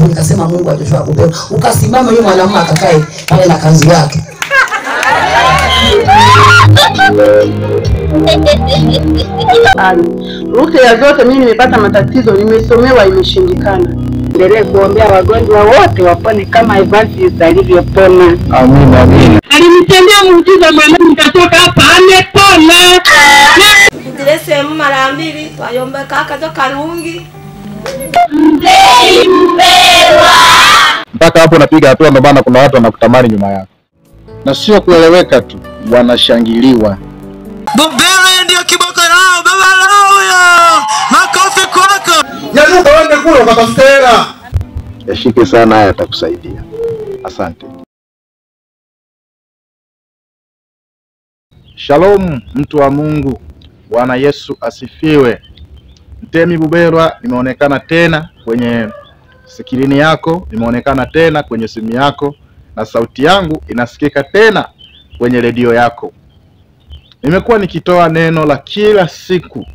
Ukasema Mungu Joshua akubeba, ukasimama yule mwanamume akakae pale na kanzu yake. Ruke ya zote mimi nimepata matatizo, nimesomewa imeshindikana. Endelee kuombea wagonjwa wote wapone kama Evangelist alivyopona. Amina, amina. Alinitendea muujiza mwanangu nikatoka hapa amepona. Ndilese mara mbili twayomba kaka zo karungi. Mpaka hapo napiga hatua, ndio maana kuna watu wanakutamani nyuma yako. Na sio kueleweka tu, wanashangiliwa. Bubera ndio kiboko nao, baba lao ya. Makofi kwako. Nyanyuka uende kule ukatafutera. Yashike sana, haya atakusaidia. Asante. Shalom mtu wa Mungu. Bwana Yesu asifiwe. Mtemi Buberwa nimeonekana tena kwenye skrini yako, nimeonekana tena kwenye simu yako, na sauti yangu inasikika tena kwenye redio yako. Nimekuwa nikitoa neno la kila siku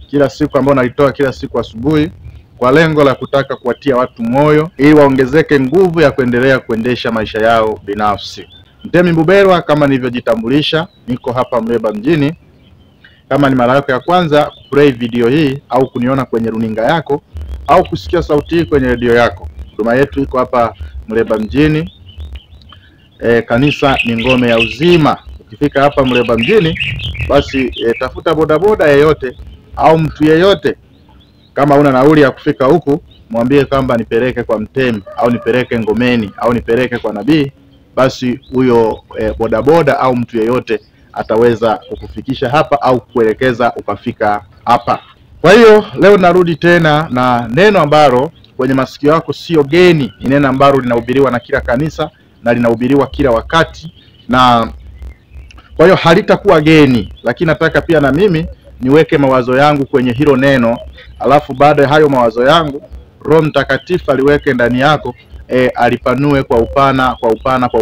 ambao nalitoa kila siku asubuhi kwa lengo la kutaka kuwatia watu moyo ili waongezeke nguvu ya kuendelea kuendesha maisha yao binafsi. Mtemi Buberwa kama nilivyojitambulisha, niko hapa Muleba mjini. Kama ni mara yako ya kwanza kuplay video hii au kuniona kwenye runinga yako au kusikia sauti hii kwenye redio yako, huduma yetu iko hapa Muleba mjini. Kanisa ni Ngome ya Uzima. Ukifika hapa Muleba mjini, basi tafuta bodaboda yeyote au mtu yeyote, kama una nauli ya kufika huku, mwambie kwamba nipeleke kwa mtemi au nipeleke Ngomeni au nipeleke kwa nabii, basi huyo bodaboda au mtu yeyote ataweza kukufikisha hapa au kuelekeza ukafika hapa. Kwa hiyo leo narudi tena na neno ambalo kwenye masikio yako sio geni, ni neno ambalo linahubiriwa na kila kanisa na linahubiriwa kila wakati, na kwa hiyo halitakuwa geni, lakini nataka pia na mimi niweke mawazo yangu kwenye hilo neno, alafu baada ya hayo mawazo yangu Roho Mtakatifu aliweke ndani yako, alipanue kwa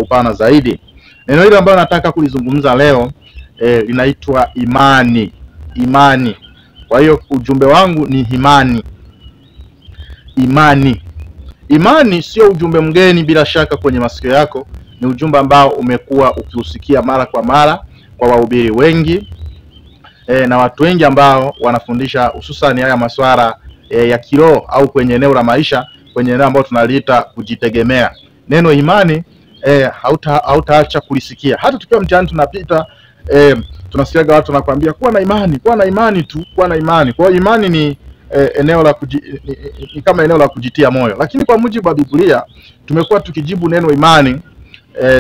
upana zaidi. Neno hilo ambalo nataka kulizungumza leo linaitwa imani. Kwa hiyo ujumbe wangu ni imani sio ujumbe mgeni bila shaka kwenye masikio yako. Ni ujumbe ambao umekuwa ukiusikia mara kwa mara kwa wahubiri wengi na watu wengi ambao wanafundisha hususan haya masuala ya kiroho au kwenye eneo la maisha, kwenye eneo ambalo tunaliita kujitegemea. Neno imani hautaacha kulisikia. Hata tukiwa mtaani tunapita, tunasikia watu wanakuambia kuwa na imani tu. Kwa hiyo imani ni eneo la ni kama eneo la kujitia moyo. Lakini kwa mujibu wa Biblia tumekuwa tukijibu neno imani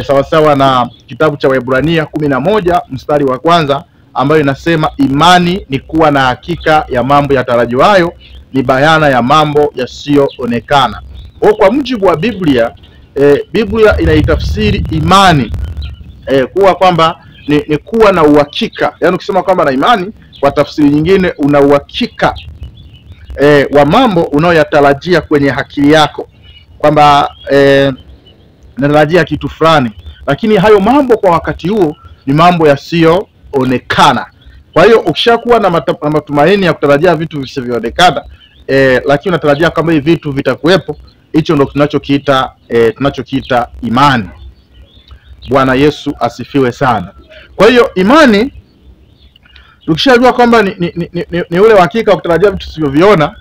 sawasawa na kitabu cha Waebrania 11 mstari wa 1 ambayo inasema imani ni kuwa na hakika ya mambo yatarajiwayo, ni bayana ya mambo yasiyoonekana. Kwa mujibu wa Biblia, Biblia inaitafsiri imani kuwa kwamba ni kuwa na uhakika. Yaani ukisema kwamba na imani, kwa tafsiri nyingine una uhakika wa mambo unayoyatarajia kwenye akili yako, kwamba natarajia kitu fulani, lakini hayo mambo kwa wakati huo ni mambo yasiyoonekana. Kwa hiyo ukishakuwa na matumaini ya kutarajia vitu visivyoonekana, lakini unatarajia kama hivi vitu vitakuwepo, hicho ndo tunachokiita imani. Bwana Yesu asifiwe sana. Kwa hiyo imani, tukishajua kwamba ni ule hakika wa kutarajia vitu visivyoviona,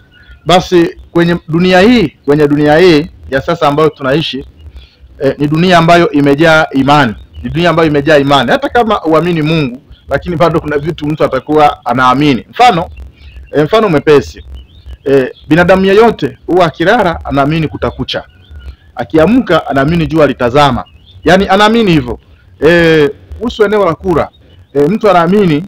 basi kwenye dunia hii ya sasa ambayo tunaishi, ni dunia ambayo imejaa imani. Hata kama uamini Mungu, lakini bado kuna vitu mtu atakuwa anaamini. Mfano mwepesi, binadamu yeyote huwa akilala anaamini kutakucha, akiamka anaamini jua litazama. Yaani anaamini hivyo. Kuhusu eneo la kula, mtu anaamini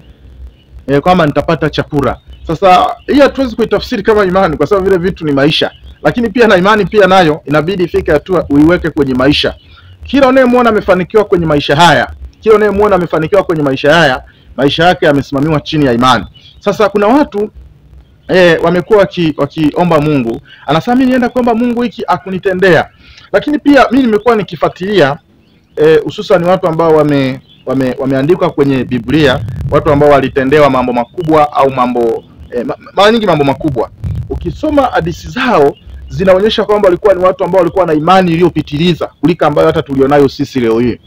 kwamba nitapata chakula. Sasa hii hatuwezi kuitafsiri kama imani kwa sababu vile vitu ni maisha. Lakini pia na imani pia nayo inabidi ifike hatua uiweke kwenye maisha. Kila unayemwona amefanikiwa kwenye maisha haya, maisha yake yamesimamiwa chini ya imani. Sasa kuna watu wamekuwa wakiomba Mungu, anasema mimi nienda kuomba Mungu hiki akunitendea. Lakini pia mimi nimekuwa nikifuatilia hususan watu ambao wameandikwa kwenye Biblia, watu ambao walitendewa mambo makubwa au mara nyingi mambo makubwa. ukisoma hadithi zao zinaonyesha kwamba walikuwa ni watu ambao walikuwa na imani iliyopitiliza kuliko ambayo hata tulionayo sisi leo hii.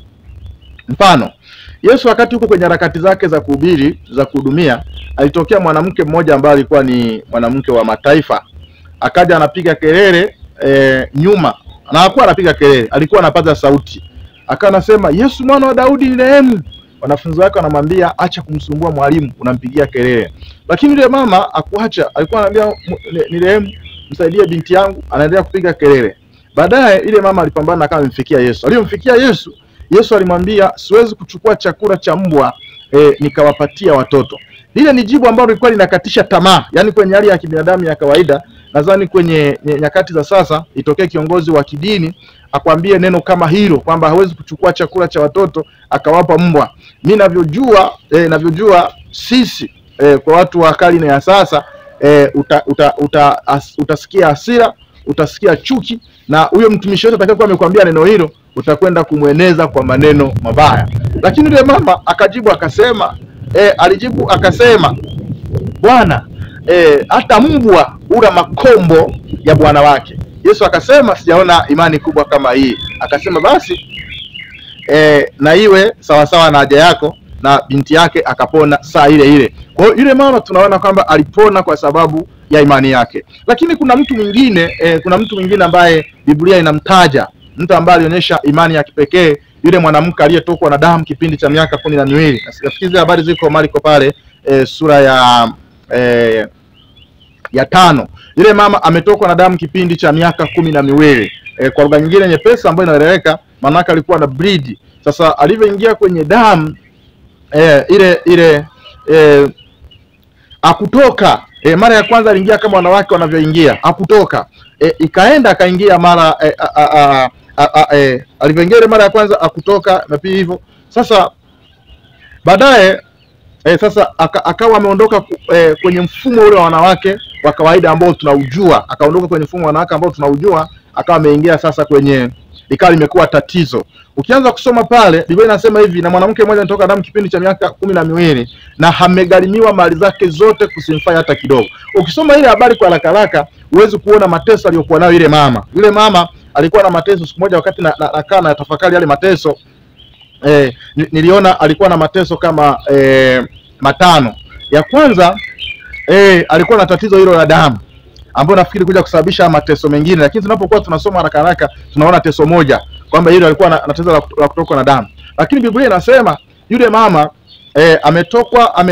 Mfano, Yesu wakati yuko kwenye harakati zake za kuhubiri, za kuhudumia, alitokea mwanamke mmoja ambaye alikuwa ni mwanamke wa mataifa. Akaja anapiga kelele nyuma. Na hakuwa anapiga kelele, alikuwa anapaza sauti. Akawa anasema, "Yesu mwana wa Daudi nirehemu." Wanafunzi wake wanamwambia, "Acha kumsumbua mwalimu, unampigia kelele." Lakini yule mama akuacha, alikuwa anambia, "Nirehemu, msaidie binti yangu, anaendelea kupiga kelele." Baadaye ile mama alipambana akawa amemfikia Yesu. Aliyomfikia Yesu, Yesu alimwambia, "Siwezi kuchukua chakula cha mbwa nikawapatia watoto." Lile ni jibu ambalo lilikuwa linakatisha tamaa. Yaani kwenye hali ya kibinadamu ya kawaida, nadhani kwenye nyakati za sasa itokee kiongozi wa kidini akwambie neno kama hilo kwamba hawezi kuchukua chakula cha watoto akawapa mbwa. Mimi navyojua sisi kwa watu wa karne ya sasa utasikia hasira, utasikia chuki, na huyo mtumishi wote atakayekuwa amekwambia neno hilo utakwenda kumweneza kwa maneno mabaya. Lakini yule mama akajibu akasema, alijibu akasema, "Bwana, hata mbwa ula makombo ya bwana wake." Yesu akasema, "Sijaona imani kubwa kama hii." Akasema, "Basi na iwe sawa sawa na haja yako," na binti yake akapona saa ile ile. Kwa hiyo yule mama tunaona kwamba alipona kwa sababu ya imani yake. Lakini kuna mtu mwingine ambaye Biblia inamtaja, mtu ambaye alionyesha imani ya kipekee, yule mwanamke aliyetokwa na damu kipindi cha miaka 12. Nafikiri habari ziko Marko pale sura ya 5. Yule mama ametokwa na damu kipindi cha miaka 12. Kwa lugha nyingine nyepesi ambayo inaeleweka, manaka alikuwa na bleed. Sasa alivyoingia kwenye damu ile akutoka mara ya kwanza aliingia kama wanawake wanavyoingia, akutoka ikaenda akaingia mara alivyoingia ile mara ya kwanza akutoka na pia hivyo. Sasa baadaye akawa ameondoka kwenye mfumo ule wa wanawake wa kawaida ambao tunaujua, akaondoka kwenye mfumo wa wanawake ambao tunaujua, akawa ameingia sasa kwenye, ikawa limekuwa tatizo. Ukianza kusoma pale Biblia inasema hivi, "Na mwanamke mmoja anatoka damu kipindi cha miaka 12 na hamegharimiwa mali zake zote kusimfai hata kidogo." Ukisoma ile habari kwa haraka huwezi kuona mateso aliyokuwa nayo ile mama. Yule mama alikuwa na mateso. Siku moja wakati nakaa na tafakari yale mateso, niliona alikuwa na mateso kama matano. Ya kwanza alikuwa na tatizo hilo la damu ambao nafikiri kuja kusababisha mateso mengine, lakini tunapokuwa tunasoma haraka tunaona teso moja kwamba hilo alikuwa na tatizo la kutokwa na damu. Lakini Biblia inasema yule mama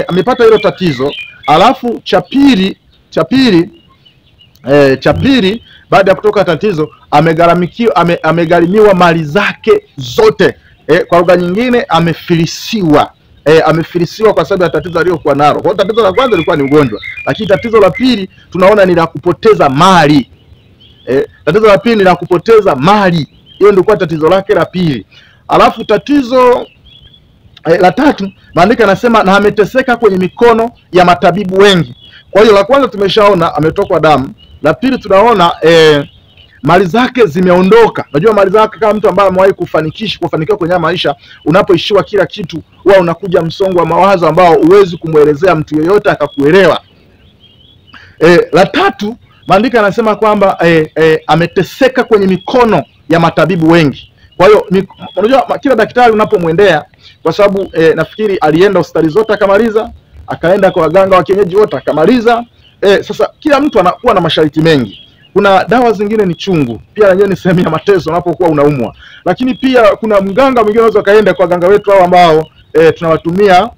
amepata hilo tatizo, alafu cha pili baada ya kutoka tatizo amegharimiwa mali zake zote. Kwa lugha nyingine amefilisiwa. Amefilisiwa kwa sababu ya tatizo aliyokuwa nalo. Kwa tatizo la kwanza lilikuwa ni ugonjwa, lakini tatizo la pili tunaona ni la kupoteza mali. Tatizo la pili ni la kupoteza mali. Hiyo ndio kwa tatizo lake la pili. Alafu tatizo la tatu, maandiko yanasema na ameteseka kwenye mikono ya matabibu wengi. Kwa hiyo la kwanza tumeshaona ametokwa damu. La pili tunaona mali zake zimeondoka. Unajua mali zake, kama mtu ambaye amewahi kufanikiwa kwenye maisha, unapoishiwa kila kitu huwa unakuja msongo wa mawazo ambao huwezi kumuelezea mtu yeyote akakuelewa. La tatu, maandiko yanasema kwamba ameteseka kwenye mikono ya matabibu wengi. Kwa hiyo unajua kila daktari unapomwendea, kwa sababu nafikiri alienda hospitali zote akamaliza, akaenda kwa waganga wa kienyeji wote akamaliza. Sasa kila mtu anakuwa na masharti mengi. Kuna dawa zingine ni chungu, pia yenyewe ni sehemu ya mateso unapokuwa unaumwa. Lakini pia kuna mganga mwingine unaweza kaenda kwa waganga wetu hao ambao tunawatumia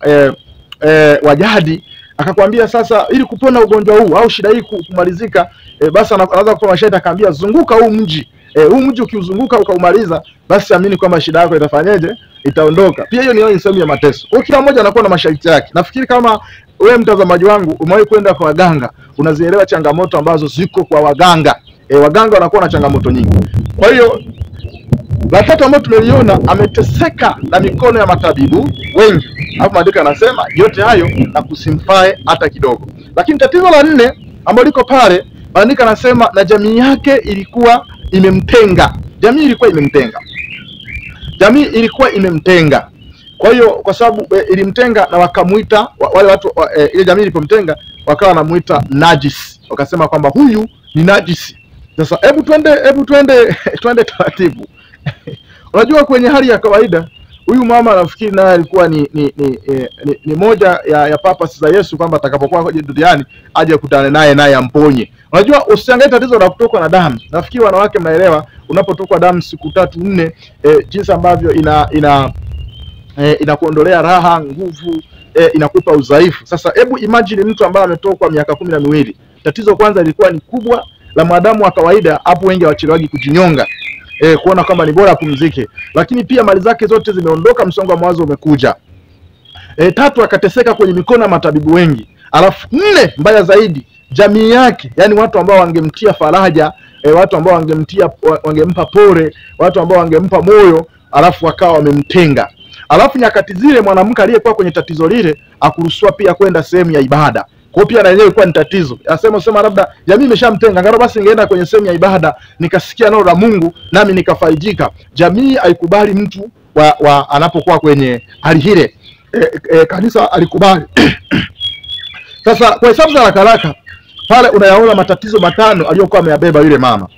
wajadi, akakwambia sasa ili kupona ugonjwa huu au shida hii kumalizika, basi anaweza kutoa masharti akaambia zunguka huu mji. Huu mji ukiuzunguka ukaumaliza, basi amini kwamba shida yako itafanyaje? Itaondoka. Pia hiyo ni sehemu ya mateso. Kwa kila mmoja anakuwa na masharti yake. Nafikiri kama wewe mtazamaji wangu umewahi kwenda kwa waganga, unazielewa changamoto ambazo ziko kwa waganga. Waganga wanakuwa na changamoto nyingi. Kwa hiyo la tatu ambalo tumeliona, ameteseka na mikono ya matabibu wengi. Hapo maandiko yanasema yote hayo na kusimfae hata kidogo. Lakini tatizo la 4 ambalo liko pale, maandiko yanasema na jamii yake ilikuwa imemtenga. Jamii ilikuwa imemtenga. Kwa hiyo kwa sababu ilimtenga na wakamuita wale watu, ile jamii ilipomtenga wakawa wanamuita najisi, wakasema kwamba huyu ni najisi. Sasa hebu twende taratibu. Unajua kwenye hali ya kawaida huyu mama nafikiri naye alikuwa ni moja ya purpose za Yesu kwamba atakapokuwa kwenye duniani aje kukutana naye amponye. Unajua usiangalie tatizo la kutokwa na damu. Nafikiri wanawake mnaelewa unapotokwa damu siku 3-4 jinsi ambavyo inakuondolea raha, nguvu, inakupa udhaifu. Sasa hebu imagine mtu ambaye ametokwa miaka 12. Tatizo kwanza lilikuwa ni kubwa la mwanadamu wa kawaida, hapo wengi hawachelewaji kujinyonga. Kuona kama ni bora apumzike. Lakini pia mali zake zote zimeondoka, msongo wa mawazo umekuja. 3 akateseka kwenye mikono ya matabibu wengi. Alafu 4 mbaya zaidi, jamii yake, yani watu ambao wangemtia faraja, watu ambao wangempa pole, watu ambao wangempa moyo, alafu wakawa wamemtenga. Alafu nyakati zile mwanamke aliyekuwa kwenye tatizo lile akuruhusiwa pia kwenda sehemu ya ibada. Kwa pia na yeye ilikuwa ni tatizo. Sema labda jamii imeshamtenga, ngaro basi ningeenda kwenye sehemu ya ibada nikasikia neno la Mungu nami nikafaidika. Jamii haikubali mtu anapokuwa kwenye hali ile. Kanisa alikubali. Sasa kwa hesabu za haraka pale unayaona matatizo 5 aliyokuwa ameyabeba yule mama.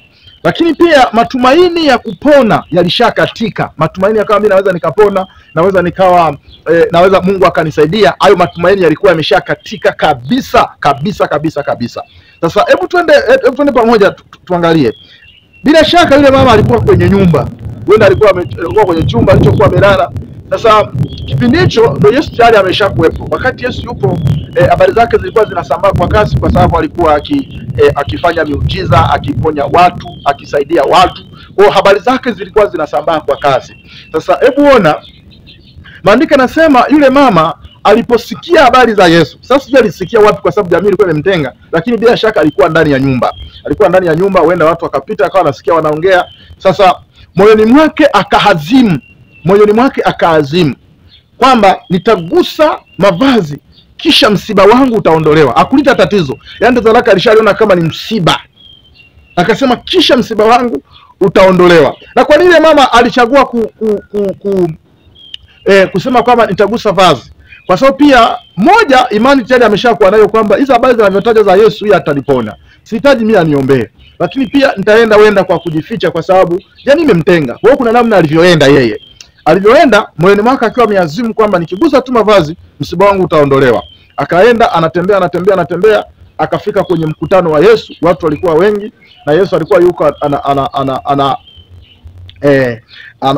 Lakini pia matumaini ya kupona yalishakatika. Matumaini kama mimi naweza nikapona, naweza Mungu akanisaidia, hayo matumaini yalikuwa yameshakatika kabisa. Sasa hebu twende pamoja tuangalie. Bila shaka yule mama alikuwa kwenye nyumba. Wenda alikuwa kwenye chumba alichokuwa amelala. Sasa kipindi hicho ndio Yesu tayari ameshakuepo. Wakati Yesu yupo, habari zake zilikuwa zinasambaa kwa kasi kwa sababu alikuwa akifanya miujiza, akiponya watu, akisaidia watu. Kwa habari zake zilikuwa zinasambaa kwa kasi. Sasa hebu ona, maandiko yanasema yule mama aliposikia habari za Yesu. Sasa sijui alisikia wapi kwa sababu jamii ilikuwa imemtenga, lakini bila shaka alikuwa ndani ya nyumba. Huenda watu wakapita akawa anasikia wanaongea. Sasa moyoni mwake akahazimu kwamba nitagusa mavazi kisha msiba wangu utaondolewa. Hakulita tatizo. Yaani tatizo lake alishaliona kama ni msiba. Akasema kisha msiba wangu utaondolewa. Na kwa nini mama alichagua kusema kwamba nitagusa vazi? Kwa sababu pia moja, imani tayari ameshakuwa nayo kwamba hizo habari zinavyotaja za Yesu yeye atalipona. Sihitaji mimi aniombee. Lakini pia nitaenda kwa kujificha kwa sababu yani nimemtenga. Kwa hiyo kuna namna alivyoenda yeye. Alivyoenda moyoni mwake akiwa ameazimu kwamba nikigusa tu mavazi msiba wangu utaondolewa. Akaenda anatembea akafika kwenye mkutano wa Yesu. Watu walikuwa wengi na Yesu alikuwa yuko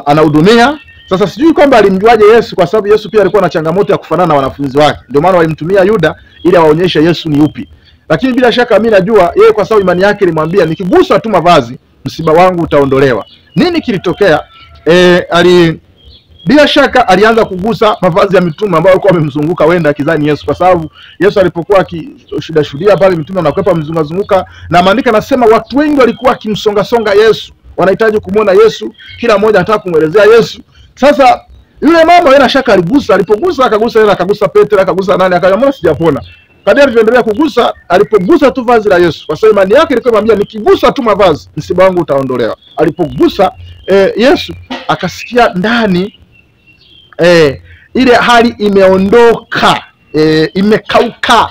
anahudumia. Sasa sijui kwamba alimjuaje Yesu kwa sababu Yesu pia alikuwa na changamoto ya kufanana na wanafunzi wake. Ndio maana walimtumia Yuda ili awaonyeshe Yesu ni upi. Lakini bila shaka mimi najua yeye kwa sababu imani yake ilimwambia nikigusa tu mavazi msiba wangu utaondolewa. Nini kilitokea? Bila shaka alianza kugusa mavazi ya mitume ambao walikuwa wamemzunguka wenda akidhani Yesu, kwa sababu Yesu alipokuwa akishuhudia pale mitume wanakwepa mzunguka, na maandiko yanasema watu wengi walikuwa kimsonga Yesu, wanahitaji kumuona Yesu, kila mmoja anataka kumuelezea Yesu. Sasa yule mama yeye shaka aligusa, alipogusa akagusa Petro, akagusa nani, akamwambia sijapona. Kadri alivyoendelea kugusa, alipogusa tu vazi la Yesu, kwa sababu imani yake ilikuwa inamwambia nikigusa tu mavazi msiba wangu utaondolewa. Alipogusa Yesu akasikia ndani ile hali imeondoka, imekauka.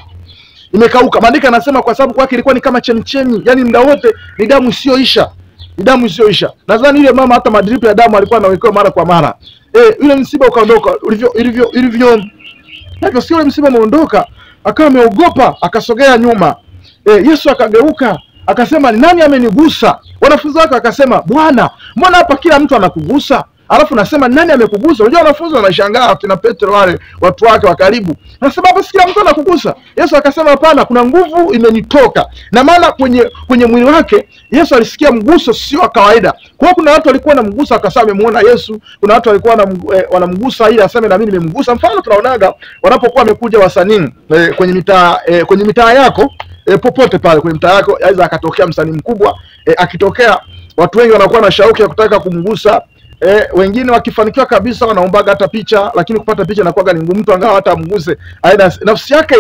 Maandiko yanasema kwa sababu kwake ilikuwa ni kama chemchemi, yani muda wote ni damu isiyoisha. Nadhani ile mama hata madripu ya damu alikuwa anawekewa mara kwa mara. Yule msiba ukaondoka. Ilivyo sio ule msiba umeondoka, akawa ameogopa, akasogea nyuma. Yesu akageuka, akasema ni nani amenigusa? Wanafunzi wake akasema, Bwana, mbona hapa kila mtu anakugusa? Alafu nasema nani amekugusa? Unajua wanafunzi wanashangaa, kina Petro wale watu wake wa karibu. Nasema hapa kila mtu anakugusa. Yesu akasema hapana, kuna nguvu imenitoka. Na maana kwenye mwili wake Yesu alisikia mguso sio wa kawaida. Kwa hiyo kuna watu walikuwa wanamgusa akasema amemuona Yesu, kuna watu walikuwa wanamgusa ili aseme na mimi nimemgusa. Mfano tunaonaga wanapokuwa wamekuja wasanii kwenye mitaa yako, popote pale kwenye mtaa yako, aidha akatokea msanii mkubwa, akitokea watu wengi wanakuwa na shauku ya kutaka kumgusa. Wengine wakifanikiwa kabisa wanaombaga hata picha, lakini kupata picha inakuwa ni ngumu, mtu angawa hata amguse. Nafsi yake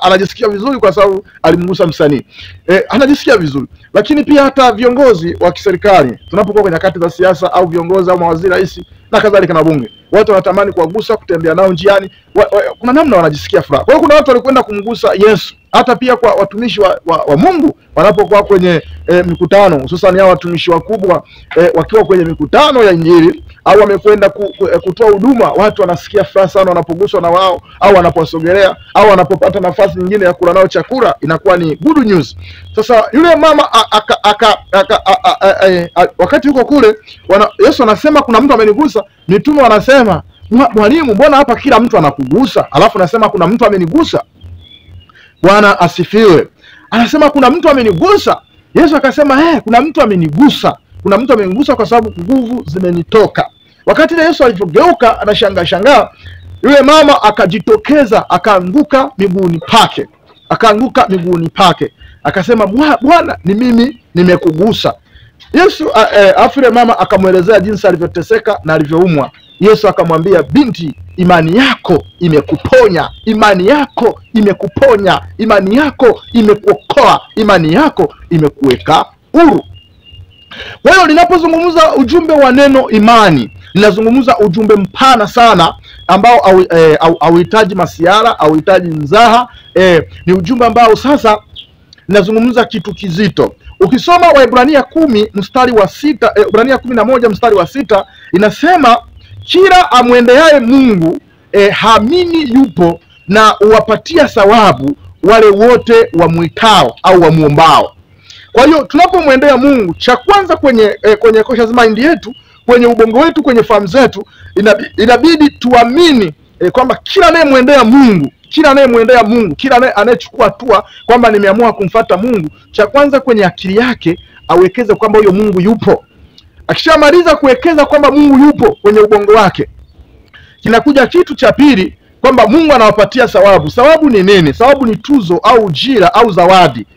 anajisikia vizuri kwa sababu alimgusa msanii. Anajisikia vizuri. Lakini pia hata viongozi wa kiserikali, tunapokuwa kwenye nyakati za siasa au viongozi au mawaziri rais na kadhalika na bunge, watu wanatamani kuwagusa, kutembea nao njiani, kuna namna wanajisikia furaha. Kwa hiyo kuna watu walikwenda kumgusa Yesu. hata pia kwa watumishi wa Mungu wanapokuwa kwenye mikutano, hususan hao watumishi wakubwa wakiwa kwenye mikutano ya Injili au wamekwenda kutoa huduma, watu wanasikia furaha sana wanapoguswa na wao, au wanaposogelea, au wanapopata nafasi nyingine ya kula nao chakula, inakuwa ni good news. Sasa yule mama wakati yuko kule, Yesu anasema kuna mtu amenigusa. Mitume wanasema, mwalimu, mbona hapa kila mtu anakugusa? Alafu anasema kuna mtu amenigusa. Bwana asifiwe. Anasema kuna mtu amenigusa. Yesu akasema kuna mtu amenigusa. Kuna mtu amenigusa kwa sababu nguvu zimenitoka. Wakati ile Yesu alipogeuka anashangaa, yule mama akajitokeza, akaanguka miguuni pake. Akasema, Bwana, ni mimi nimekugusa. Yesu afire mama akamuelezea jinsi alivyoteseka na alivyoumwa. Yesu akamwambia, binti, imani yako imekuponya, imani yako imekuponya, imani yako imekuokoa, imani yako imekuweka huru. Kwa hiyo ninapozungumza ujumbe wa neno imani, ninazungumza ujumbe mpana sana ambao hauhitaji masiara, hauhitaji mzaha. Ni ujumbe ambao sasa ninazungumza kitu kizito. Ukisoma Waebrania 10 mstari wa 6, Waebrania 11 mstari wa 6 inasema, kila amwendeaye Mungu haamini yupo, na uwapatia thawabu wale wote wamwitao au wamuombao. Kwa hiyo tunapomwendea Mungu, cha kwanza kwenye conscious mind yetu, kwenye ubongo wetu, kwenye fahamu zetu, inabidi tuamini kwamba kila anayemwendea Mungu, kila anayechukua hatua kwamba nimeamua kumfuata Mungu, cha kwanza kwenye akili yake awekeze kwamba huyo Mungu yupo. Akishamaliza kuwekeza kwamba Mungu yupo kwenye ubongo wake, kinakuja kitu cha pili, kwamba Mungu anawapatia thawabu. Thawabu ni nini? Thawabu ni tuzo au ujira au zawadi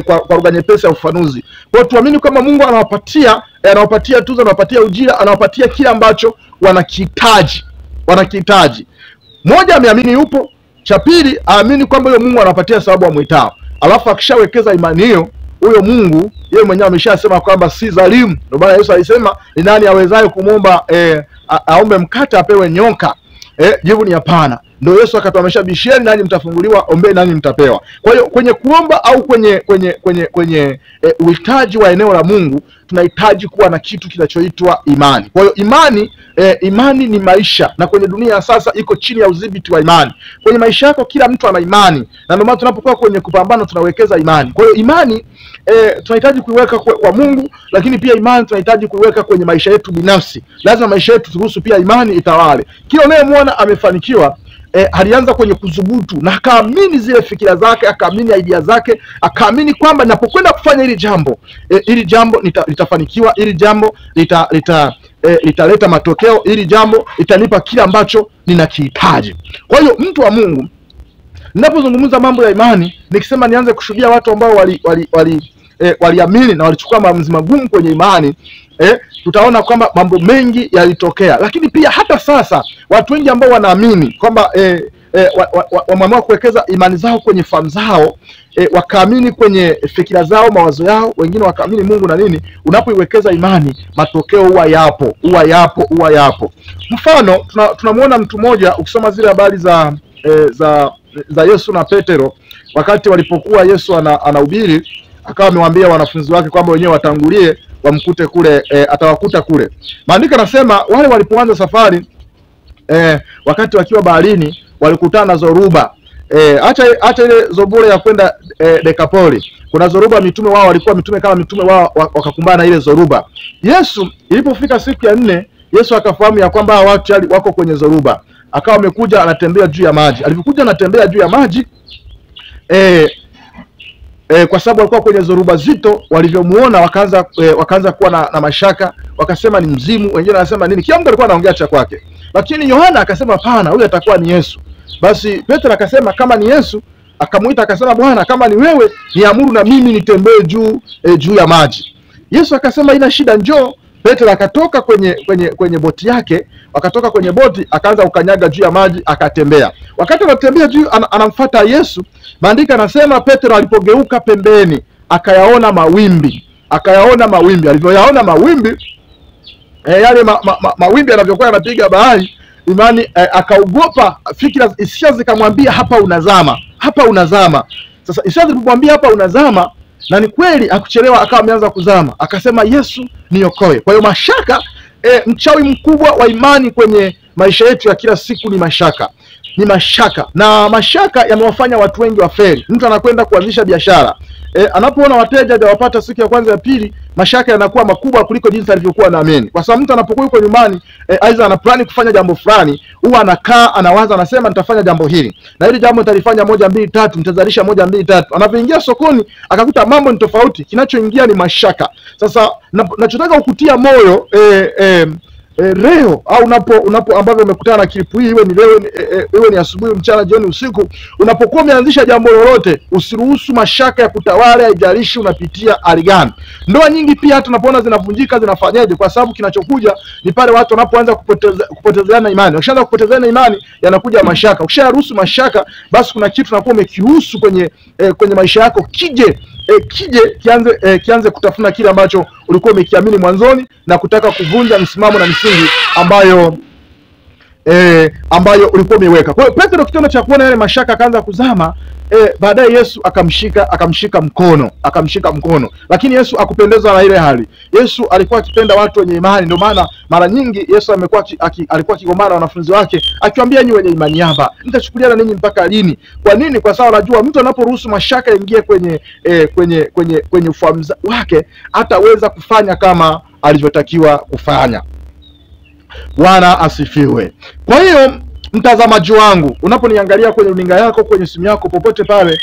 kwa lugha nyepesi ya ufanuzi. Kwa hiyo tuamini kwamba Mungu anawapatia tuzo, anawapatia ujira, anawapatia kile ambacho wanakihitaji. Moja, ameamini yupo. Cha pili, aamini kwamba huyo Mungu anawapatia thawabu wamwitao. Alafu akishawekeza imani hiyo, huyo Mungu yeye mwenyewe ameshasema kwamba si dhalimu. Ndio maana Yesu alisema, ni nani awezaye kumwomba aombe mkate apewe nyoka? Jibu ni hapana. Ndio Yesu akatuamesha, bisheni nanyi mtafunguliwa, ombeni nanyi mtapewa. Kwa hiyo kwenye kuomba au kwenye uhitaji wa eneo la Mungu, tunahitaji kuwa na kitu kinachoitwa imani. Kwa hiyo imani ni maisha, na kwenye dunia sasa iko chini ya udhibiti wa imani. Kwenye maisha yako kila mtu ana imani, na ndio maana tunapokuwa kwenye kupambana tunawekeza imani. Kwa hiyo imani tunahitaji kuiweka kwa Mungu, lakini pia imani tunahitaji kuiweka kwenye maisha yetu binafsi. Lazima maisha yetu turuhusu pia imani itawale. Kila unayemwona amefanikiwa, alianza kwenye kudhubutu, na akaamini zile fikira zake, akaamini idea zake, akaamini kwamba ninapokwenda kufanya hili jambo litafanikiwa, hili jambo litaleta matokeo, hili jambo litanipa kile ambacho ninakihitaji. Kwa hiyo mtu wa Mungu, ninapozungumza mambo ya imani, nikisema nianze kushuhudia watu ambao waliamini na walichukua maamuzi magumu kwenye imani, tutaona kwamba mambo mengi yalitokea. Lakini pia hata sasa watu wengi ambao wanaamini kwamba wameamua kuwekeza imani zao kwenye fahamu zao, wakaamini kwenye fikira zao, mawazo yao, wengine wakaamini Mungu na nini. Unapoiwekeza imani, matokeo huwa yapo. Mfano, tunamuona mtu mmoja, ukisoma zile habari za Yesu na Petero, wakati walipokuwa Yesu anahubiri, akawa amewaambia wanafunzi wake kwamba wenyewe watangulie wamkute kule, atawakuta kule. Maandiko yanasema wale walipoanza safari, wakati wakiwa baharini, walikutana na zoruba. Acha ile zobure ya kwenda Dekapoli. Kuna zoruba, mitume wao walikuwa mitume kama mitume wao, wakakumbana na ile zoruba. Yesu ilipofika siku ya 4, Yesu akafahamu ya kwamba watu wako kwenye zoruba. Akawa amekuja anatembea juu ya maji. Alipokuja anatembea juu ya maji, kwa sababu walikuwa kwenye zoruba zito, walivyomuona wakaanza kuwa na mashaka, wakasema ni mzimu, wengine wanasema nini. Kila mtu alikuwa anaongea cha kwake. Lakini Yohana akasema hapana, huyu atakuwa ni Yesu. Basi Petro akasema kama ni Yesu, akamuita akasema, Bwana, kama ni wewe, niamuru na mimi nitembee juu ya maji. Yesu akasema ina shida, njoo. Petro akatoka kwenye boti yake, akatoka kwenye boti, akaanza kukanyaga juu ya maji, akatembea. Wakati anatembea juu, anamfuata Yesu. Maandiko yanasema Petro alipogeuka pembeni, akayaona mawimbi. Alivyoyaona mawimbi, yale mawimbi yanavyokuwa yanapiga bahari, akaogopa, fikira hisia zikamwambia hapa unazama. Sasa Isaya alipomwambia hapa unazama, na ni kweli akuchelewa akawa ameanza kuzama, akasema Yesu niokoe. Kwa hiyo mashaka, mchawi mkubwa wa imani kwenye maisha yetu ya kila siku ni mashaka. Ni mashaka, na mashaka yamewafanya watu wengi wafeli. Mtu anakwenda kuanzisha biashara, anapoona wateja hawapata siku ya kwanza ya pili, mashaka yanakuwa makubwa kuliko jinsi alivyokuwa anaamini. Kwa sababu mtu anapokuwa yuko nyumbani, aidha ana plani kufanya jambo fulani, huwa anakaa anawaza, anasema nitafanya jambo hili na hili jambo nitalifanya 1 2 3, nitazalisha 1 2 3. Anapoingia sokoni akakuta mambo ni tofauti, kinachoingia ni mashaka. Sasa nachotaka kukutia moyo leo au unapo ambavyo umekutana na klipu hii, iwe ni leo, iwe ni asubuhi, mchana, jioni, usiku, unapokuwa umeanzisha jambo lolote, usiruhusu mashaka ya kutawala, haijalishi unapitia hali gani. Ndoa nyingi pia hata unapoona zinavunjika, zinafanyaje? Kwa sababu kinachokuja ni pale watu wanapoanza kupotezeana imani. Wakishaanza kupotezeana imani, yanakuja mashaka. Ukisharuhusu mashaka, basi kuna kitu unakuwa umekiruhusu kwenye maisha yako kije kianze kutafuna kile ambacho ulikuwa umekiamini mwanzoni, na kutaka kuvunja msimamo na misingi ambayo ulikuwa umeweka. Kwa hiyo Petro kitendo cha kuona yale mashaka akaanza kuzama, baadaye Yesu akamshika mkono. Lakini Yesu akupendezwa na ile hali. Yesu alikuwa akipenda watu wenye imani. Ndio maana mara nyingi Yesu alikuwa akigombana na wanafunzi wake akiwaambia, nyinyi wenye imani hapa, nitachukuliana ninyi mpaka lini? Kwa nini? Kwa sababu anajua mtu anaporuhusu mashaka ingie kwenye ufahamu wake, hataweza kufanya kama alivyotakiwa kufanya. Bwana asifiwe. Kwa hiyo mtazamaji wangu, unaponiangalia kwenye runinga yako, kwenye simu yako, popote pale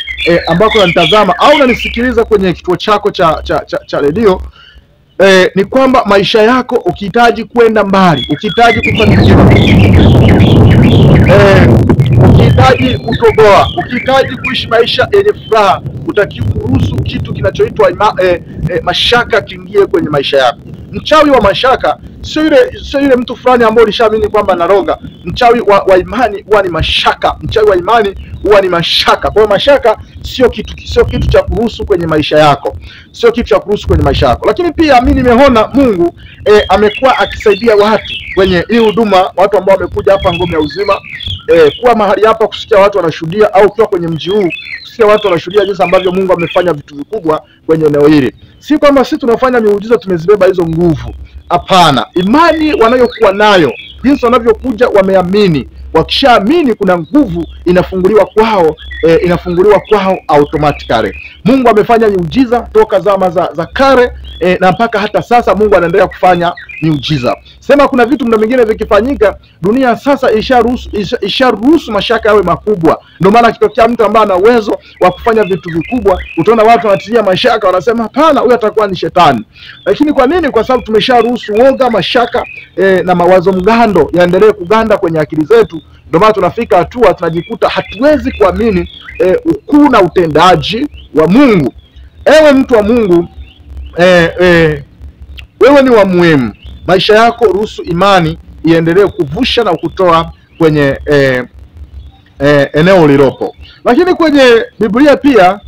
ambako unanitazama au unanisikiliza kwenye kituo chako cha redio, ni kwamba maisha yako ukihitaji kwenda mbali, ukihitaji kufanikiwa, ukihitaji kutoboa, ukihitaji kuishi maisha yenye furaha, utakiwa kuruhusu kitu kinachoitwa mashaka kiingie kwenye maisha yako. Mchawi wa mashaka sio yule mtu fulani ambaye ulishaamini kwamba anaroga. Mchawi wa imani huwa ni mashaka. Mchawi wa imani huwa ni mashaka. Kwa hiyo mashaka sio kitu cha kuruhusu kwenye maisha yako. Sio kitu cha kuruhusu kwenye maisha yako. Lakini pia mimi nimeona Mungu amekuwa akisaidia watu kwenye hii huduma, watu ambao wamekuja hapa Ngome ya Uzima, kuwa mahali hapa kusikia watu wanashuhudia, au kuwa kwenye mji huu kusikia watu wanashuhudia jinsi ambavyo Mungu amefanya vitu vikubwa kwenye eneo hili. Si kwamba sisi tunafanya miujiza tumezibeba hizo nguvu. Hapana, imani wanayokuwa nayo, jinsi wanavyokuja wameamini, wakishaamini kuna nguvu inafunguliwa kwao automatically. Mungu amefanya miujiza toka zama za kale, na mpaka hata sasa Mungu anaendelea kufanya miujiza. Sema kuna vitu mna mingine vikifanyika, dunia sasa isharuhusu mashaka yawe makubwa. Ndio maana kitokea mtu ambaye ana uwezo wa kufanya vitu vikubwa, utaona watu wanatilia mashaka, wanasema hapana, huyu atakuwa ni shetani. Lakini kwa nini? Kwa sababu tumesharuhusu woga, mashaka na mawazo mgando yaendelee kuganda kwenye akili zetu. Ndio maana tunafika hatua tunajikuta hatuwezi kuamini ukuu na utendaji wa Mungu. Ewe mtu wa Mungu, wewe ni wa muhimu. Maisha yako ruhusu imani iendelee kuvusha na kutoa kwenye eneo ulilopo. Lakini kwenye Biblia pia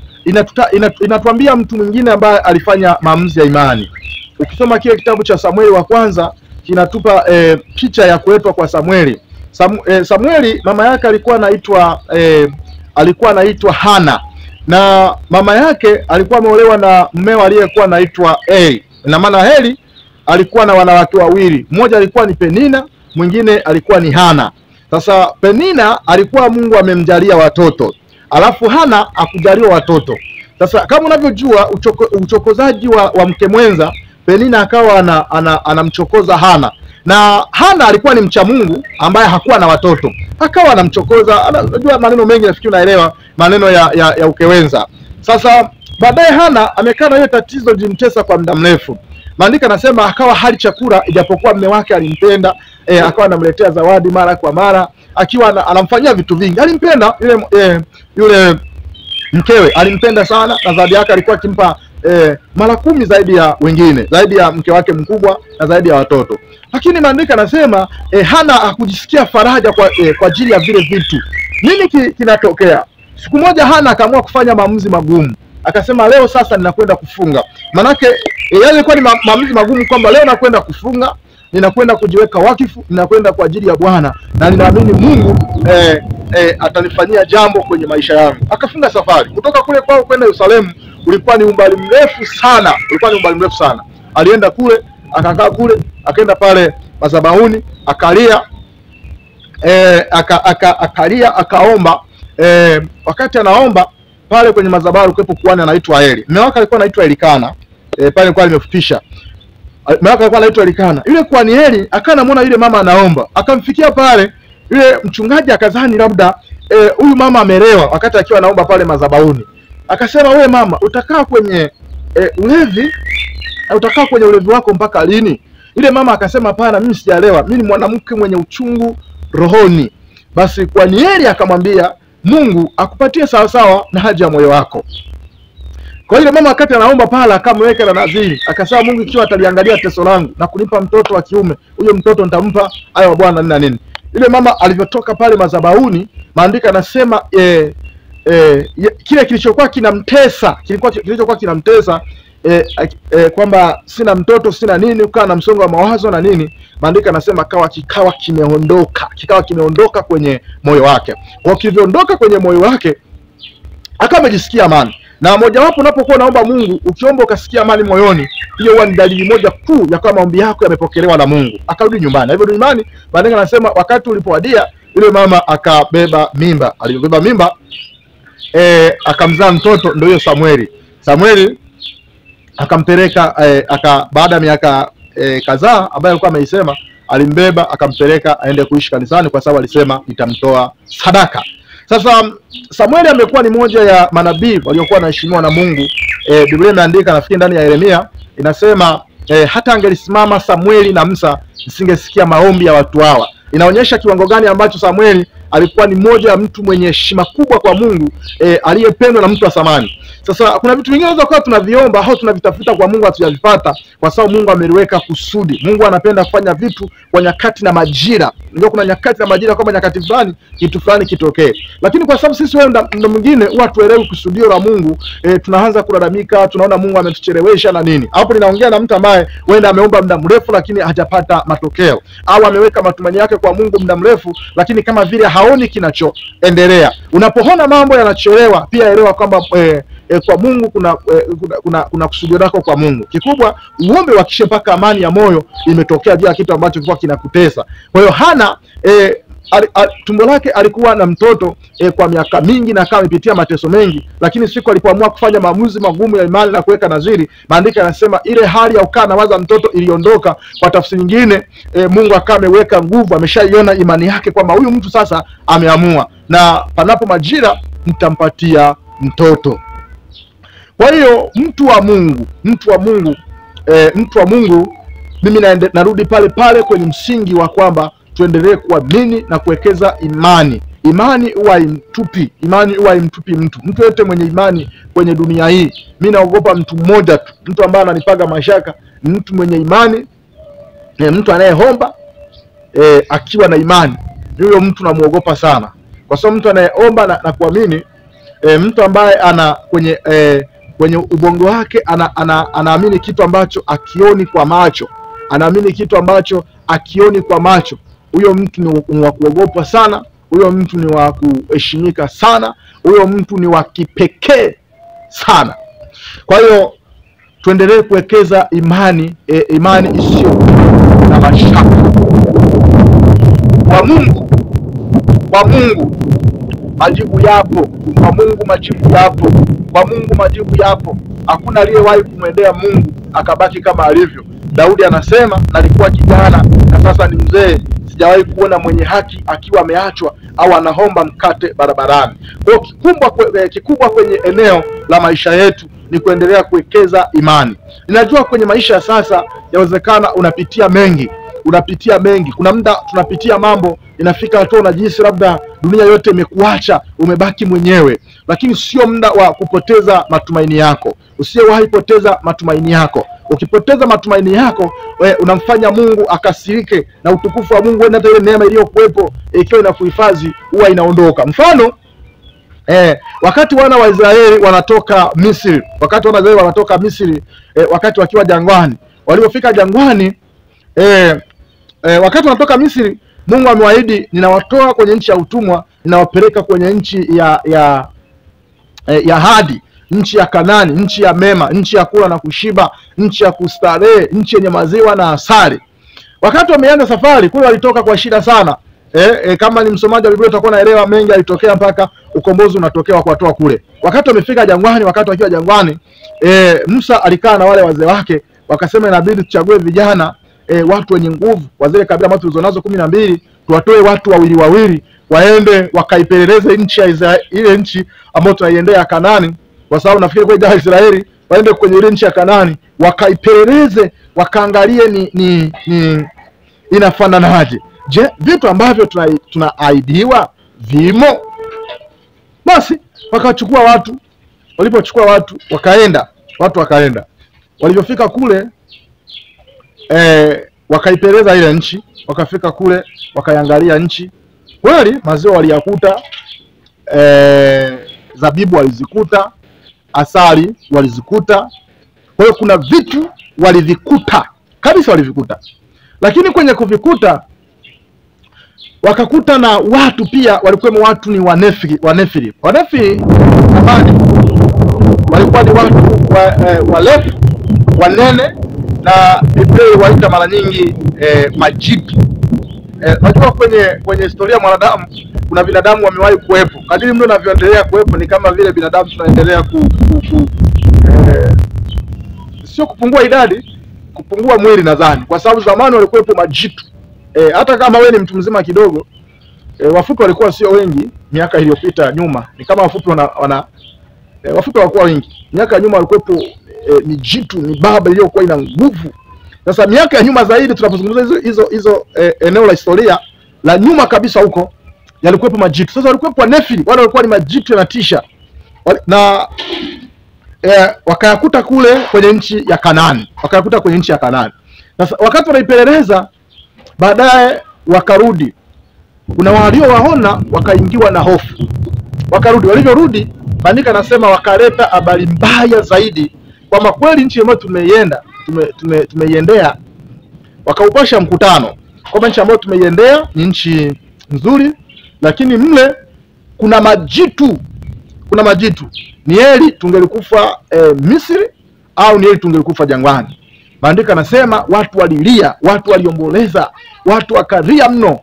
inatuambia mtu mwingine ambaye alifanya maamuzi ya imani. Ukisoma kile kitabu cha Samueli wa kwanza, kinatupa picha ya kuletwa kwa Samueli. Samueli mama yake alikuwa anaitwa Hana, na mama yake alikuwa ameolewa na mmeo aliyekuwa anaitwa Eli. Na maana Eli alikuwa na wanawake wawili, mmoja alikuwa ni Penina, mwingine alikuwa ni Hana. Sasa Penina alikuwa Mungu amemjalia watoto, alafu Hana hakujaliwa watoto. Sasa kama unavyojua uchokozaji wa mke mwenza, Penina akawa anamchokoza Hana. Na Hana alikuwa ni mcha Mungu ambaye hakuwa na watoto, akawa anamchokoza. Unajua maneno mengi, nafikiri unaelewa maneno ya ukewenza. Sasa baadaye Hana amekaa na hiyo tatizo limtesa kwa muda mrefu. Maandiko yanasema akawa hali chakula, ijapokuwa mume wake alimpenda, akawa anamletea zawadi mara kwa mara, akiwa anamfanyia vitu vingi. Alimpenda yule mkewe, alimpenda sana, na zawadi yake alikuwa akimpa mara 10 zaidi ya wengine, zaidi ya mke wake mkubwa na zaidi ya watoto. Lakini maandiko yanasema Hana hakujisikia faraja kwa ajili ya vile vitu. Nini kinatokea? Siku moja Hana akaamua kufanya maamuzi magumu. Akasema leo sasa ninakwenda kufunga. Manake yale ilikuwa ni maamuzi magumu, kwamba leo nakwenda kufunga, ninakwenda kujiweka wakifu, ninakwenda kwa ajili ya Bwana, na ninaamini Mungu atanifanyia jambo kwenye maisha yangu. Akafunga safari kutoka kule kwao kwenda Yerusalemu. Ulikuwa ni umbali mrefu sana, alienda kule, akakaa kule, akaenda pale madhabahuni, akalia, akalia, akaomba. Wakati anaomba pale kwenye madhabahu alikuwepo kuhani anaitwa Eli. Mume wake alikuwa anaitwa Elikana. Pale alikuwa nimefupisha. Mume wake alikuwa anaitwa Elikana. Yule kuhani Eli akanamuona yule mama anaomba. Akamfikia pale, yule mchungaji akadhani labda huyu mama amelewa wakati akiwa anaomba pale madhabahuni. Akasema, wewe mama, utakaa kwenye ulevi, utakaa kwenye ulevi wako mpaka lini? Yule mama akasema, hapana, mimi sijalewa, mimi ni mwanamke mwenye uchungu rohoni. Basi kuhani Eli akamwambia, Mungu akupatie sawa sawa na haja ya moyo wako. Kwa hiyo mama wakati anaomba pala akamweka na nadhiri, akasema, Mungu ikiwa ataliangalia teso langu na kunipa mtoto wa kiume, huyo mtoto nitampa hayo Bwana nini na nini. Yule mama alivyotoka pale madhabahuni, maandiko yanasema kile kilichokuwa kinamtesa kwamba sina mtoto, sina nini, ukawa na msongo wa mawazo na nini, maandiko yanasema kikawa kimeondoka kwenye moyo wake. Kwa kilivyoondoka kwenye moyo wake, akawa amejisikia amani. Na mojawapo unapokuwa naomba Mungu, ukiomba ukasikia amani moyoni, hiyo huwa ni dalili moja kuu ya kwamba maombi yako yamepokelewa na Mungu. Akarudi nyumbani. Hivyo nyumbani, maandiko yanasema wakati ulipowadia, yule mama akabeba mimba. Alibeba mimba, akamzaa mtoto, ndio hiyo Samueli akampeleka baada ya miaka kadhaa ambayo alikuwa ameisema, alimbeba akampeleka aende kuishi kanisani, kwa sababu alisema nitamtoa sadaka. Sasa Samueli amekuwa ni moja ya manabii waliokuwa wanaheshimiwa na Mungu. Biblia imeandika, nafikiri ndani ya Yeremia inasema hata angelisimama Samueli na Musa, nisingesikia maombi ya watu hawa. Inaonyesha kiwango gani ambacho Samueli alikuwa ni mmoja ya mtu mwenye heshima kubwa kwa Mungu, aliyependwa na mtu wa samani. Sasa kuna vitu vingine unaweza kuwa tunaviomba au tunavitafuta kwa Mungu hatujavipata, kwa sababu Mungu ameliweka kusudi. Mungu anapenda kufanya vitu kwa nyakati na majira. Ndio kuna nyakati na majira, kwamba nyakati fulani kitu fulani kitokee. Lakini kwa sababu sisi wewe ndo mwingine huwa tuelewi kusudio la Mungu, tunaanza kulalamika, tunaona Mungu ametuchelewesha na nini. Hapo ninaongea na mtu ambaye wenda ameomba muda mrefu lakini hajapata matokeo, au ameweka matumaini yake kwa Mungu muda mrefu lakini kama vile haoni kinachoendelea. Unapoona mambo yanachelewa, pia elewa kwamba kwa Mungu kuna kusudio lako kwa Mungu. Kikubwa uombe wakishe mpaka amani ya moyo imetokea juu ya kitu ambacho kilikuwa kinakutesa. Kwa hiyo Hana tumbo lake alikuwa na mtoto kwa miaka mingi na akawa amepitia mateso mengi, lakini siku alipoamua kufanya maamuzi magumu ya imani na kuweka nadhiri, maandiko yanasema ile hali ya ukaa na waza mtoto iliondoka. Kwa tafsiri nyingine, Mungu akawa ameweka nguvu, ameshaiona imani yake kwamba huyu mtu sasa ameamua, na panapo majira nitampatia mtoto. Kwa hiyo mtu wa Mungu, mimi narudi pale kwenye msingi wa kwamba tuendelee kuamini na kuwekeza imani. Imani huwa haimtupi mtu yote mwenye imani kwenye dunia hii. Mimi naogopa mtu mmoja tu, mtu ambaye ananipaga mashaka, mtu mwenye imani, mtu anayeomba akiwa na imani. Huyo mtu namuogopa sana, kwa sababu mtu anayeomba na kuamini, mtu ambaye ana kwenye ubongo wake anaamini kitu ambacho akioni kwa macho, huyo mtu ni wa kuogopa sana, huyo mtu ni wa kuheshimika sana, huyo mtu ni wa kipekee sana. Kwa hiyo tuendelee kuwekeza imani, imani isiyo na mashaka kwa Mungu. Majibu yapo, kwa Mungu majibu yapo. Hakuna aliyewahi kumwendea Mungu akabaki kama alivyo. Daudi anasema, nalikuwa kijana na sasa ni mzee, sijawahi kuona mwenye haki akiwa ameachwa au anaomba mkate barabarani. Kwa hiyo kikubwa kwenye eneo la maisha yetu ni kuendelea kuwekeza imani. Ninajua kwenye maisha ya sasa yawezekana unapitia mengi. Kuna muda tunapitia mambo, inafika hatua unajihisi labda dunia yote imekuacha, umebaki mwenyewe. Lakini sio muda wa kupoteza matumaini yako. Usiwahi poteza matumaini yako. Ukipoteza matumaini yako, unamfanya Mungu akasirike, na utukufu wa Mungu, hata ile neema iliyokuwepo ikiwa inakuhifadhi huwa inaondoka. Mfano, wakati wana wa Israeli wanatoka Misri, wakati wakiwa jangwani, walipofika jangwani, wakati wanatoka Misri, Mungu amewaahidi, ninawatoa kwenye nchi ya utumwa inawapeleka kwenye nchi ya hadi, nchi ya Kanani, nchi ya mema, nchi ya kula na kushiba, nchi ya kustarehe, nchi yenye maziwa na asali. Wakati wameanza safari kule walitoka kwa shida sana. Kama ni msomaji wa Biblia utakuwa unaelewa mengi alitokea mpaka ukombozi unatokea kwa watoa kule. Wakati wamefika jangwani, wakati wakiwa jangwani, Musa alikaa na wale wazee wake, wakasema inabidi tuchague vijana watu wenye nguvu wa zile kabila ambazo tulizonazo 12, tuwatoe watu wawili waende wakaipeleleze nchi ya ile nchi ambayo tunaiendea Kanani, kwa sababu nafikiri kwa jana Israeli waende kwenye ile nchi ya Kanani wakaipeleleze, wakaangalie ni inafananaje. Je, vitu ambavyo tunaahidiwa vimo? Basi wakachukua watu, walipochukua watu wakaenda. Walipofika kule wakaipeleza ile nchi, wakafika kule wakaiangalia nchi. Kweli maziwa waliyakuta, zabibu walizikuta, asali walizikuta. Kwa hiyo kuna vitu walivikuta kabisa, walivikuta. Lakini kwenye kuvikuta wakakuta na watu pia, walikuwa watu ni Wanefili. Wanefili zamani walikuwa ni watu warefu, wanene, na Biblia waita mara nyingi majitu. Najua kwenye historia ya mwanadamu kuna binadamu wamewahi kuwepo. Kadiri mtu anavyoendelea kuwepo ni kama vile binadamu tunaendelea sio kupungua idadi, kupungua mwili nadhani. Kwa sababu zamani walikuwepo majitu. Hata kama wewe ni mtu mzima kidogo, wafupi walikuwa sio wengi miaka iliyopita nyuma. Ni kama wafupi wafupi walikuwa wengi. Miaka nyuma walikuwepo mijitu, mibaba iliyokuwa ina nguvu. Sasa miaka ya nyuma zaidi tunapozungumza hizo eneo la historia la nyuma kabisa huko, yalikuwepo majitu. Sasa walikuwepo Wanefili, wale walikuwa ni majitu yanatisha. Na wakayakuta kule kwenye nchi ya Kanani. Sasa wakati wanaipeleleza, baadaye wakarudi. Kuna waliowaona wakaingiwa na hofu. Wakarudi, walivyorudi Maandiko nasema wakaleta habari mbaya zaidi kwamba kweli nchi ambayo tumeiendea, wakaupasha mkutano kwamba nchi ambayo tumeiendea ni nchi nzuri, lakini mle kuna majitu. Ni heri tungelikufa Misri au ni heri tungelikufa jangwani. Maandiko nasema watu walilia, watu waliomboleza, watu wakalia mno.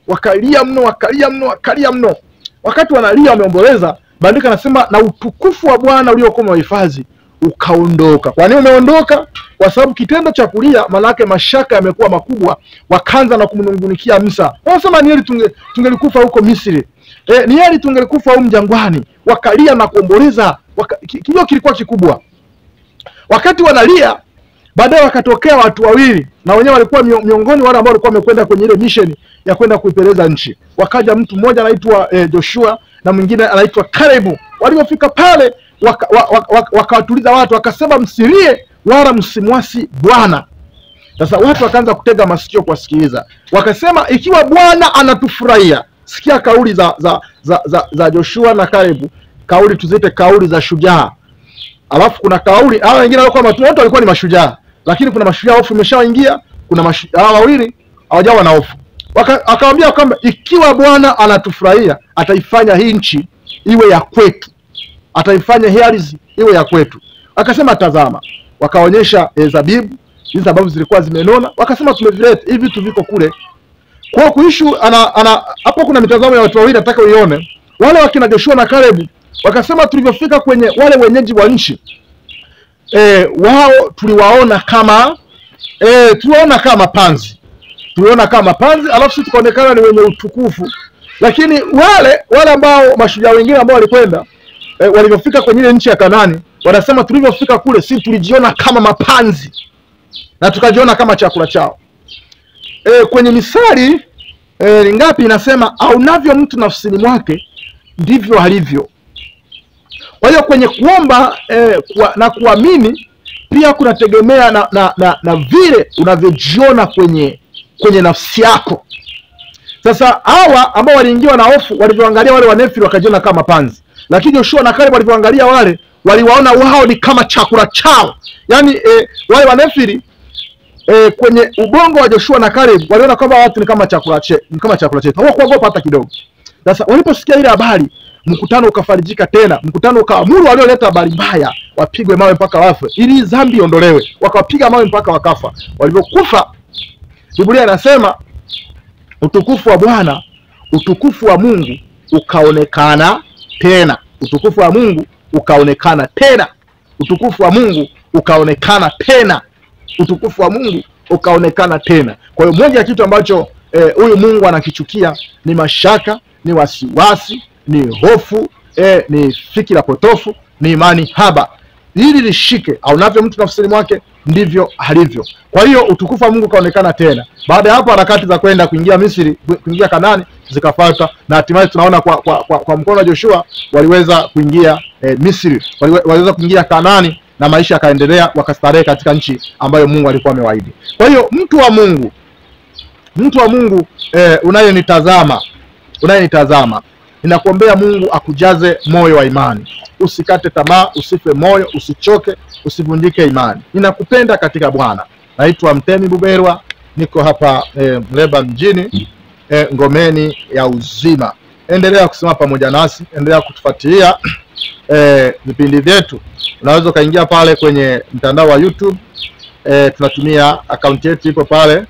Wakati wanalia wameomboleza, maandiko nasema na utukufu wa Bwana uliokuwa umewahifadhi ukaondoka. Kwa nini umeondoka? Kwa sababu kitendo cha kulia maana yake mashaka yamekuwa makubwa, wakaanza na kumnungunikia Musa. Wanasema ni heri tungelikufa huko Misri. Ni heri tungelikufa huko jangwani. Wakalia na kuomboleza, kilio kilikuwa kikubwa. Wakati wanalia, baadaye wakatokea watu wawili, na wenyewe walikuwa miongoni wale ambao walikuwa wamekwenda kwenye ile mission ya kwenda kuipeleza nchi. Wakaja mtu mmoja anaitwa Joshua na mwingine anaitwa Caleb. Walipofika pale wakawatuliza watu, wakasema msilie wala msimwasi Bwana. Sasa watu wakaanza kutega masikio kuwasikiliza. Wakasema ikiwa Bwana anatufurahia, sikia kauli za Joshua na Caleb, kauli tuzite kauli za shujaa. Alafu kuna kauli hao wengine walikuwa watu walikuwa ni mashujaa, lakini kuna mashujaa hofu imeshawaingia, kuna hao wawili hawajawa na hofu. Akamwambia kwamba ikiwa Bwana anatufurahia, ataifanya hii nchi iwe ya kwetu. Ataifanya hii ardhi iwe ya kwetu. Akasema tazama, wakaonyesha zabibu hizo ambazo zilikuwa zimenona, wakasema tumevileta hivi vitu viko kule. Kwa kuishu hapo kuna mitazamo ya watu wawili nataka uione. Wale wakina Joshua na Caleb wakasema tulivyofika kwenye wale wenyeji wa nchi, wao tuliwaona kama panzi. Alafu sisi tukaonekana ni wenye utukufu. Lakini wale ambao mashujaa wengine ambao walikwenda walivyofika kwenye ile nchi ya Kanani, wanasema tulivyofika kule sisi tulijiona kama mapanzi na tukajiona kama chakula chao. Kwenye Misali ngapi inasema aunavyo mtu nafsini mwake ndivyo alivyo. Kwa hiyo kwenye kuomba na kuamini pia kunategemea na vile unavyojiona kwenye nafsi yako. Sasa hawa ambao waliingiwa na hofu walivyoangalia wale Wanefili wakajiona kama panzi. Lakini Joshua na Caleb walivyoangalia waliwaona wao ni kama chakula chao. Yaani wale Wanefili kwenye ubongo wa Joshua na Caleb waliona kwamba watu ni kama chakula chetu. Hawakuogopa hata kidogo. Sasa waliposikia ile habari, mkutano ukafarijika tena. Mkutano ukaamuru walioleta habari mbaya wapigwe mawe mpaka wafe, ili dhambi iondolewe. Wakawapiga mawe mpaka wakafa. Walivyokufa, Biblia inasema utukufu wa Bwana, utukufu wa Mungu ukaonekana tena. Utukufu wa Mungu ukaonekana tena. Utukufu wa Mungu ukaonekana tena. Utukufu wa Mungu ukaonekana tena. Kwa hiyo moja ya kitu ambacho huyu Mungu anakichukia ni mashaka, ni wasiwasi, ni hofu, ni fikira potofu, ni imani haba. Hili lishike, au navyo mtu nafsini mwake ndivyo alivyo. Kwa hiyo utukufu wa Mungu kaonekana tena. Baada ya hapo harakati za kwenda kuingia Misri, kuingia Kanaani zikafuata, na hatimaye tunaona kwa mkono wa Joshua waliweza kuingia Misri, waliweza kuingia Kanaani, na maisha yakaendelea, wakastarehe katika nchi ambayo Mungu alikuwa amewaahidi. Kwa hiyo mtu wa Mungu unayenitazama, ninakuombea Mungu akujaze moyo wa imani. Usikate tamaa, usife moyo, usichoke, usivunjike imani. Ninakupenda katika Bwana. Naitwa Mtemi Buberwa, niko hapa Muleba mjini, ngomeni ya uzima. Endelea kusema pamoja nasi, endelea kutufuatilia vipindi vyetu. Unaweza kaingia pale kwenye mtandao wa YouTube, tunatumia account yetu iko pale,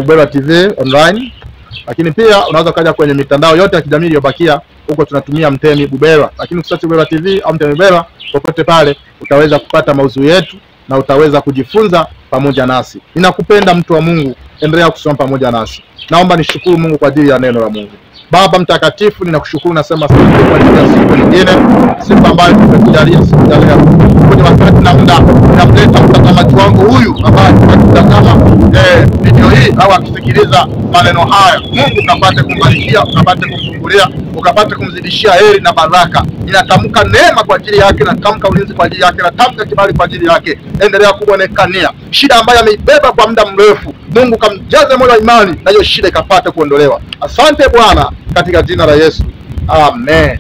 Buberwa TV online. Lakini pia unaweza kaja kwenye mitandao yote ya kijamii iliyobakia, huko tunatumia Mtemi Buberwa. Lakini ukisearch Buberwa TV au Mtemi Buberwa, popote pale utaweza kupata maudhui yetu na utaweza kujifunza pamoja nasi. Ninakupenda mtu wa Mungu, endelea kusoma pamoja nasi. Naomba nishukuru Mungu kwa ajili ya neno la Mungu. Baba mtakatifu, ninakushukuru, nasema asante kwa ajili ya siku nyingine, siku ambayo tumekujalia siku ya leo. Kwenye wakati na muda, ninamleta mtazamaji wangu huyu ambaye anatazama video hii au akisikiliza maneno haya. Mungu kapate kumbarikia, ukapate kumfungulia, ukapate kumzidishia heri na baraka. Ninatamka neema kwa ajili yake, natamka ulinzi kwa ajili yake, natamka kibali kwa ajili yake. Endelea kuonekania shida ambayo ameibeba kwa muda mrefu. Mungu kamjaze moyo wa imani, na hiyo shida ikapate kuondolewa. Asante Bwana, katika jina la Yesu. Amen.